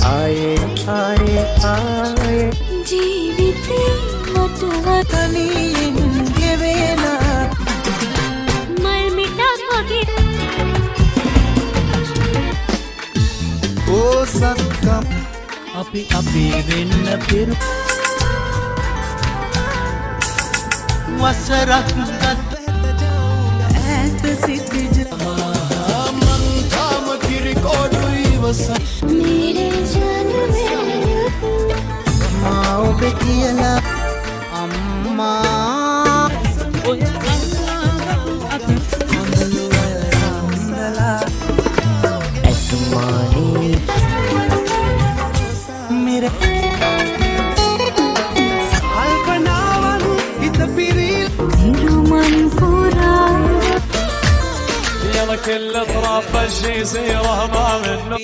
ආයේ ආයේ ආයේ ජීවිතේ මට තනියෙන් ගෙවෙන මල් මිටක් වගේ ඕ සත්කම් අපි වෙන්න පෙර වසරක් ගත ඈත සිට මං තාම කිරිකොඩු ඉවසන් मेरे जान में අම්මා ඔබ කියලා අම්මා ඔය අම්මලා ඇස්මානේ मेरे කල්පනාවන් හිත පිරිල් رومن فورا يلا كل اطراف الشي يصير ما منه